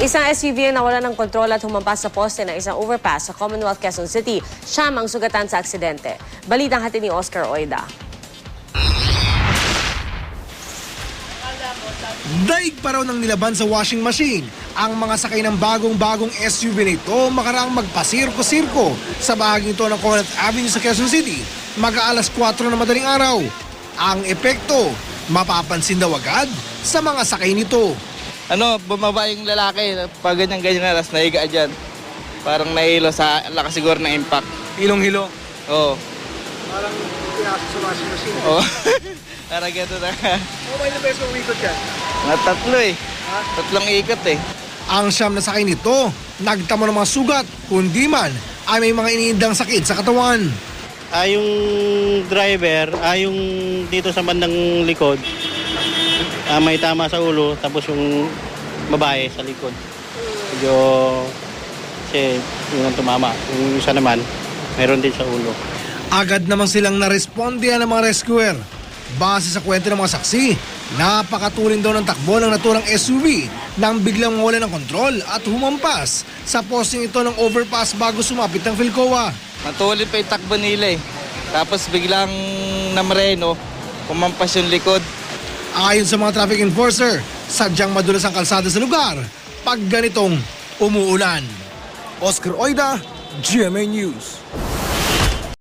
Isang SUV ang nawala ng kontrol at humampas sa poste ng isang overpass sa Commonwealth, Quezon City. Siyam ang sugatan sa aksidente. Balitang hatid ni Oscar Oida. Daig pa raw ng nilaban sa washing machine ang mga sakay ng bagong-bagong SUV nito makaraang magpasirko-sirko sa bahaging ito ng Commonwealth Avenue sa Quezon City mag-aalas 4 na madaling araw. Ang epekto, mapapansin daw agad sa mga sakay nito. Bumaba yung lalaki, pag ganyan-ganyan na, tapos nahiga dyan. Parang nahilo sa lakas siguro ng impact. Hilong-hilo. Oo. Parang pinasok sa washing machine. Oo. Parang gano'n na. May na beses mong ikot yan? Tatlo eh. Tatlong ikot eh. Ang siyam na sakay nito, nagtamo ng mga sugat, kundi man ay may mga iniindang sakit sa katawan. Yung driver, yung dito sa bandang likod, may tama sa ulo, tapos yung babae sa likod. Medyo, kasi yun ang tumama. Yung isa naman, mayroon din sa ulo. Agad namang silang narespondihan ng mga rescuer. Base sa kwento ng mga saksi, napakatuloy daw ng takbo ng naturang SUV nang biglang mawala ng kontrol at humampas sa posting ito ng overpass bago sumapit ng Philcoa. Matuloy pa yung takbo nila eh. Tapos biglang namreno, kumampas yung likod. Ayon sa mga traffic enforcer, sadyang madulas ang kalsada sa lugar pag ganitong umuulan. Oscar Oida, GMA News.